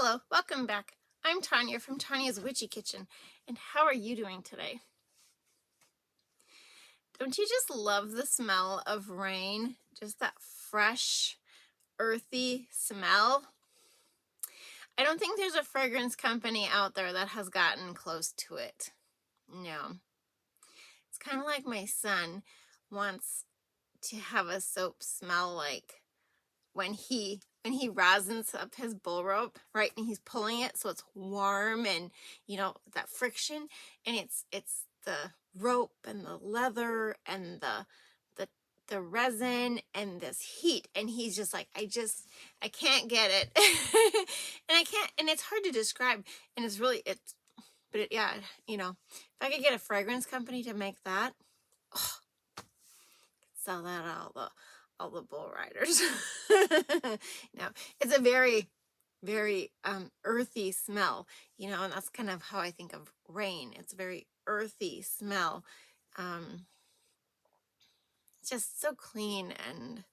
Hello, welcome back. I'm Tonya from Tonya's Witchy Kitchen, and how are you doing today? Don't you just love the smell of rain? Just that fresh, earthy smell? I don't think there's a fragrance company out there that has gotten close to it. No. It's kind of like my son wants to have a soap smell like when he rosins up his bull rope, right? And he's pulling it so it's warm and that friction, and it's the rope and the leather and the resin and this heat, and he's just like, I can't get it. And I can't, and it's hard to describe, and yeah, if I could get a fragrance company to make that, oh, sell that all the bull riders. No, it's a very, very earthy smell, and that's kind of how I think of rain. It's a very earthy smell. It's just so clean, and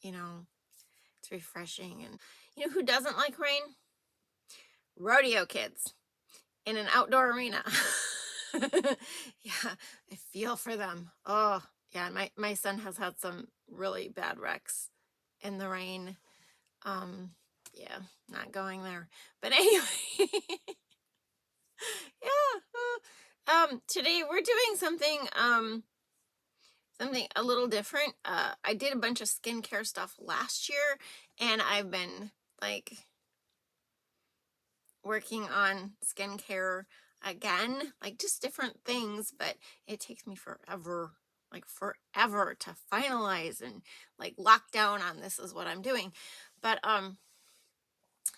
it's refreshing. And who doesn't like rain? Rodeo kids in an outdoor arena. Yeah, I feel for them. Oh, yeah, my son has had some really bad wrecks in the rain. Yeah, not going there. But anyway, yeah. Today we're doing something a little different. I did a bunch of skincare stuff last year, and I've been like working on skincare again, like just different things, but it takes me forever to finalize and like lock down on this is what I'm doing. But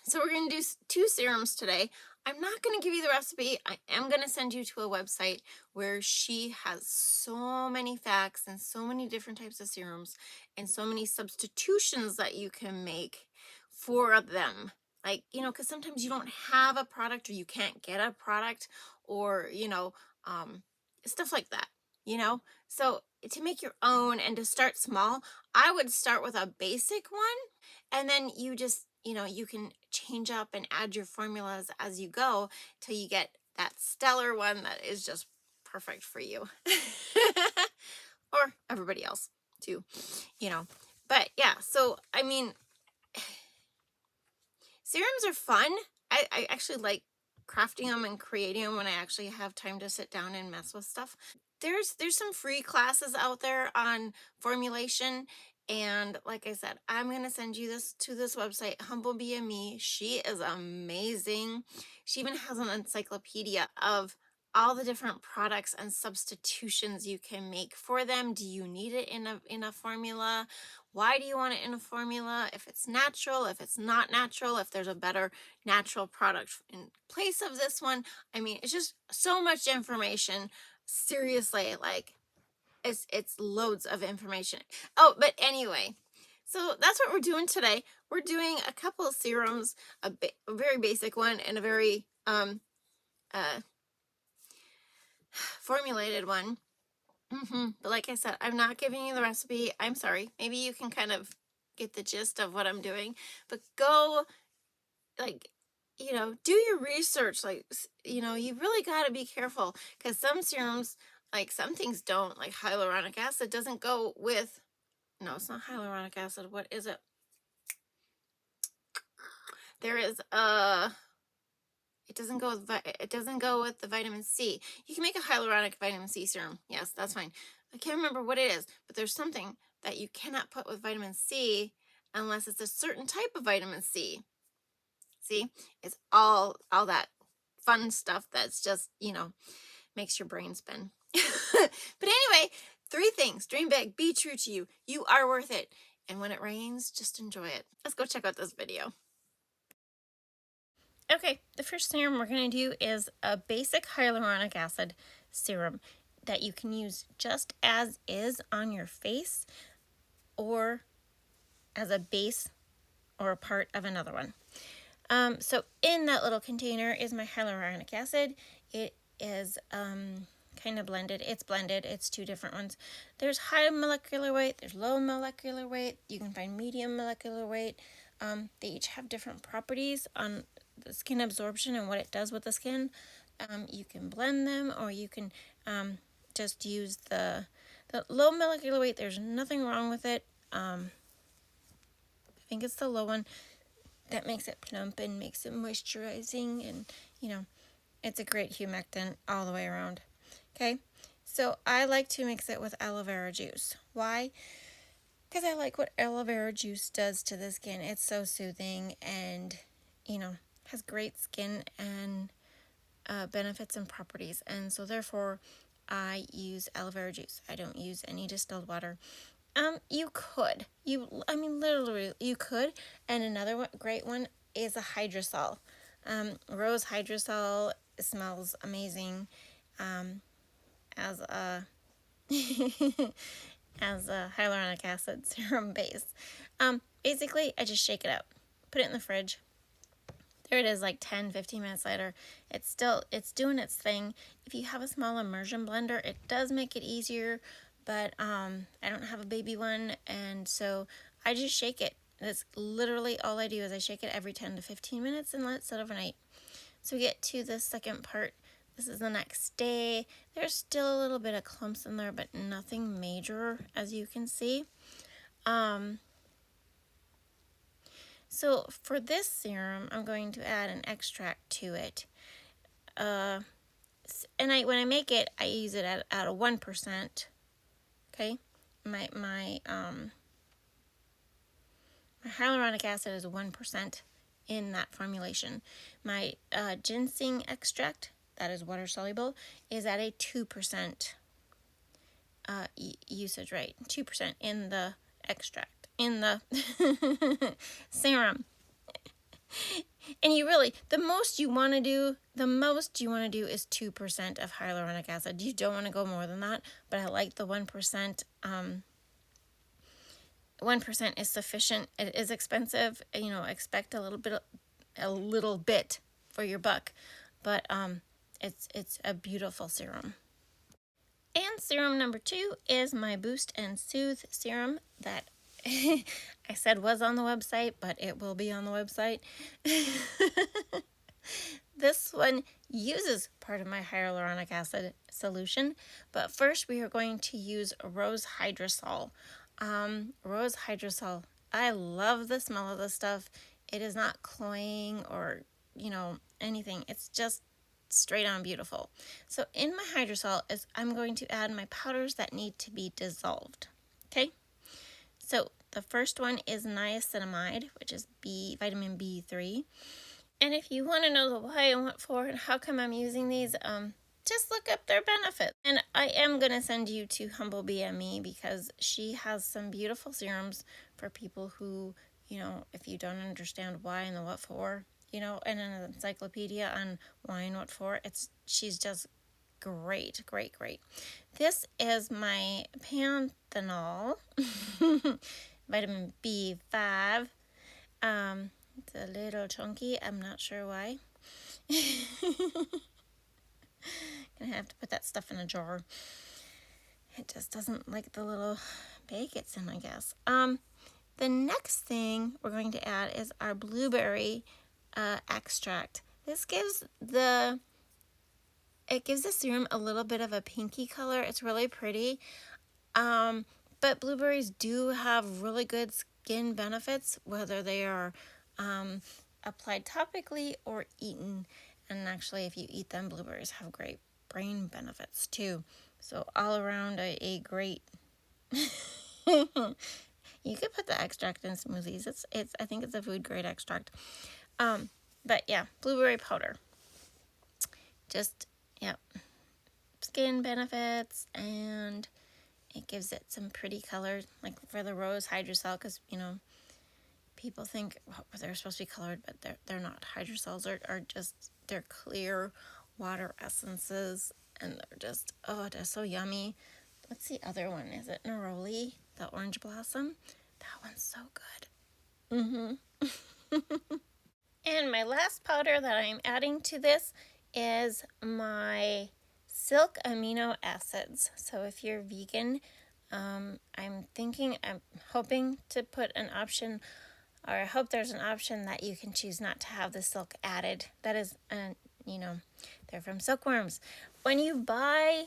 so we're going to do 2 serums today. I'm not going to give you the recipe. I am going to send you to a website where she has so many facts and so many different types of serums and so many substitutions that you can make for them. Like, because sometimes you don't have a product, or you can't get a product, or, stuff like that, So to make your own and to start small, I would start with a basic one, and then you just, you can change up and add your formulas as you go till you get that stellar one that is just perfect for you. Or everybody else too, But yeah, so I mean, serums are fun. I actually like crafting them and creating them when I actually have time to sit down and mess with stuff. There's some free classes out there on formulation, and like I said, I'm going to send you to this website, Humblebee and Me. She is amazing. She even has an encyclopedia of all the different products and substitutions you can make for them. Do you need it in a formula? Why do you want it in a formula? If it's natural, if it's not natural, if there's a better natural product in place of this one. I mean, it's just so much information. Seriously, like it's loads of information. Oh, but anyway, so that's what we're doing today. We're doing a couple of serums, a very basic one and a very formulated one. But like I said, I'm not giving you the recipe. I'm sorry. Maybe you can kind of get the gist of what I'm doing, but go, like, do your research. Like, you really got to be careful, because some serums, like some things don't, like hyaluronic acid doesn't go with, no, it's not hyaluronic acid. What is it? There is it doesn't go with the vitamin C. You can make a hyaluronic vitamin C serum. Yes, that's fine. I can't remember what it is, but there's something that you cannot put with vitamin C unless it's a certain type of vitamin C. See, it's all that fun stuff that's just, makes your brain spin. But anyway, 3 things. Dream big, be true to you. You are worth it. And when it rains, just enjoy it. Let's go check out this video. Okay, the first serum we're going to do is a basic hyaluronic acid serum that you can use just as is on your face, or as a base or a part of another one. So in that little container is my hyaluronic acid. It is kind of blended. It's blended. It's 2 different ones. There's high molecular weight. There's low molecular weight. You can find medium molecular weight. They each have different properties on the skin absorption and what it does with the skin. You can blend them, or you can just use the low molecular weight. There's nothing wrong with it. I think it's the low one that makes it plump and makes it moisturizing, and it's a great humectant all the way around. Okay, so I like to mix it with aloe vera juice. Why? Because I like what aloe vera juice does to the skin. It's so soothing, and has great skin and benefits and properties, and so therefore I use aloe vera juice. I don't use any distilled water. You could. Literally, you could. And another great one is a hydrosol. Rose hydrosol smells amazing. As a as a hyaluronic acid serum base. Basically, I just shake it up, put it in the fridge. There it is, like 10-15 minutes later. It's doing its thing. If you have a small immersion blender, it does make it easier, but I don't have a baby one, and so I just shake it. That's literally all I do, is I shake it every 10 to 15 minutes and let it sit overnight. So we get to the second part. This is the next day. There's still a little bit of clumps in there, but nothing major, as you can see. So for this serum, I'm going to add an extract to it. And when I make it, I use it at a 1%. Okay, my hyaluronic acid is 1% in that formulation. My ginseng extract, that is water soluble, is at a 2% usage rate. 2% in the extract, in the serum. And the most you want to do is 2% of hyaluronic acid. You don't want to go more than that, but I like the 1%. 1% is sufficient. It is expensive. Expect a little bit for your buck, but it's a beautiful serum. And serum number 2 is my Boost and Soothe serum that I said was on the website, but it will be on the website. This one uses part of my hyaluronic acid solution, but first we are going to use rose hydrosol. Rose hydrosol. I love the smell of this stuff. It is not cloying or, anything. It's just straight on beautiful. So in my hydrosol I'm going to add my powders that need to be dissolved. Okay? So the first one is niacinamide, which is vitamin B3. And if you want to know the why and what for and how come I'm using these, just look up their benefits. And I am going to send you to Humblebee and me, because she has some beautiful serums for people who, if you don't understand why and the what for, and an encyclopedia on why and what for, she's just great. This is my panthenol, vitamin B5. It's a little chunky. I'm not sure why. Gonna have to put that stuff in a jar. It just doesn't like the little bag it's in, I guess. The next thing we're going to add is our blueberry extract. This gives the serum a little bit of a pinky color. It's really pretty. But blueberries do have really good skin benefits, whether they are applied topically or eaten. And actually, if you eat them, blueberries have great brain benefits too. So all around a great. You could put the extract in smoothies. I think it's a food grade extract. But yeah, blueberry powder. Just, yep. Skin benefits, and it gives it some pretty color, like for the rose hydrosol, because, people think they're supposed to be colored, but they're not. Hydrosols they're clear water essences, and they're just, they're so yummy. What's the other one? Is it neroli? The orange blossom? That one's so good. And my last powder that I'm adding to this is my silk amino acids. So if you're vegan, I'm hoping to put an option or I hope there's an option that you can choose not to have the silk added. That is, you know, they're from silkworms. When you buy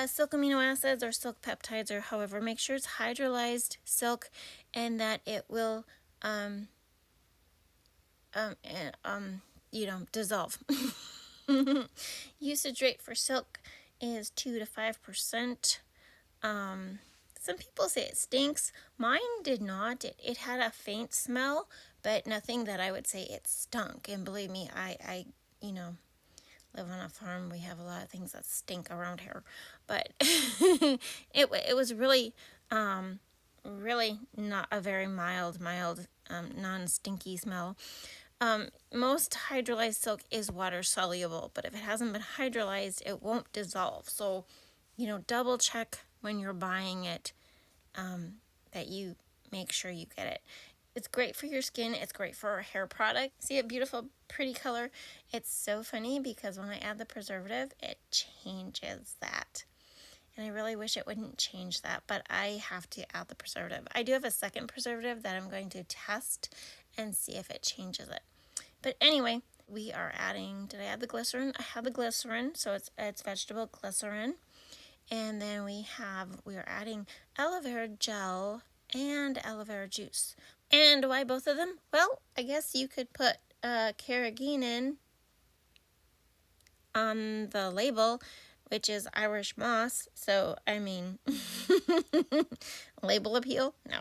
silk amino acids or silk peptides or however, make sure it's hydrolyzed silk and that it will, dissolve. Usage rate for silk is 2 to 5%. Some people say it stinks. Mine did not. It had a faint smell, but nothing that I would say it stunk. And believe me, I live on a farm. We have a lot of things that stink around here. But it was really, really not a very mild, non-stinky smell. Most hydrolyzed silk is water soluble, but if it hasn't been hydrolyzed, it won't dissolve. So, double check when you're buying it that you make sure you get it. It's great for your skin. It's great for a hair product. See a beautiful, pretty color? It's so funny because when I add the preservative, it changes that. And I really wish it wouldn't change that, but I have to add the preservative. I do have a second preservative that I'm going to test and see if it changes it. But anyway, we are adding, did I add the glycerin? I have the glycerin, so it's vegetable glycerin. And then we are adding aloe vera gel and aloe vera juice. And why both of them? Well, I guess you could put carrageenan on the label, which is Irish moss. So, I mean, label appeal? No.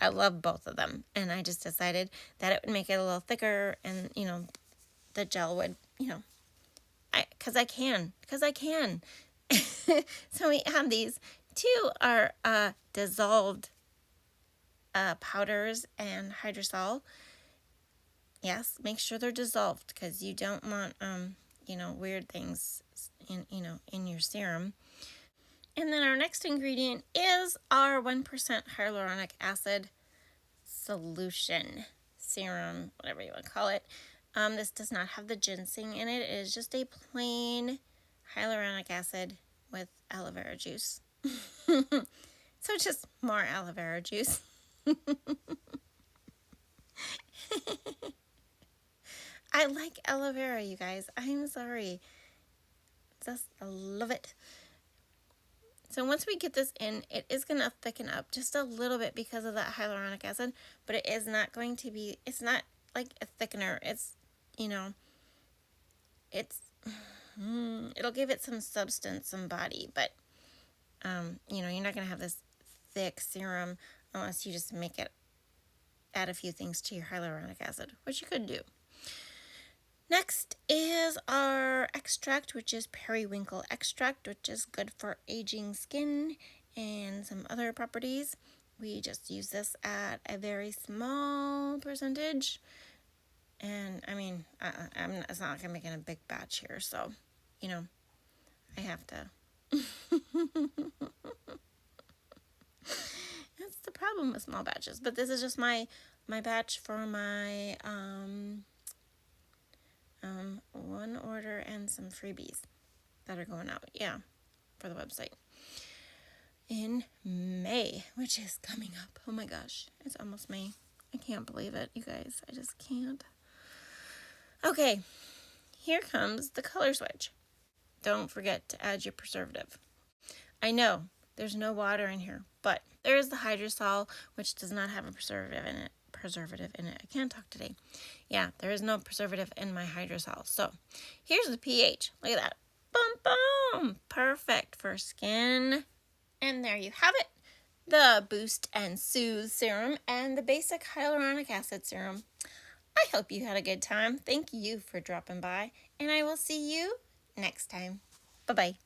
I love both of them. And I just decided that it would make it a little thicker and, the gel would, because I can. So we have these. Two are dissolved powders and hydrosol. Yes, make sure they're dissolved because you don't want, weird things in your serum. And then our next ingredient is our 1% hyaluronic acid solution, serum, whatever you want to call it. This does not have the ginseng in it. It is just a plain hyaluronic acid with aloe vera juice. So just more aloe vera juice. I like aloe vera, you guys. I'm sorry. I love it. So once we get this in, it is going to thicken up just a little bit because of that hyaluronic acid, but it is not going to be, it's not like a thickener. It's, it'll give it some substance, some body, but, you're not going to have this thick serum unless you just add a few things to your hyaluronic acid, which you could do. Next is our extract, which is periwinkle extract, which is good for aging skin and some other properties. We just use this at a very small percentage. And, I mean, it's not like I'm making a big batch here, so, I have to. That's the problem with small batches. But this is just my batch for my one order and some freebies that are going out, for the website in May, which is coming up. Oh my gosh, it's almost May. I can't believe it, you guys. I just can't. Okay, here comes the color switch. Don't forget to add your preservative. I know there's no water in here, but there is the hydrosol, which does not have a preservative in it. I can't talk today. Yeah, there is no preservative in my hydrosol. So here's the pH. Look at that. Boom, boom. Perfect for skin. And there you have it. The Boost and Soothe Serum and the Basic Hyaluronic Acid Serum. I hope you had a good time. Thank you for dropping by. And I will see you next time. Bye-bye.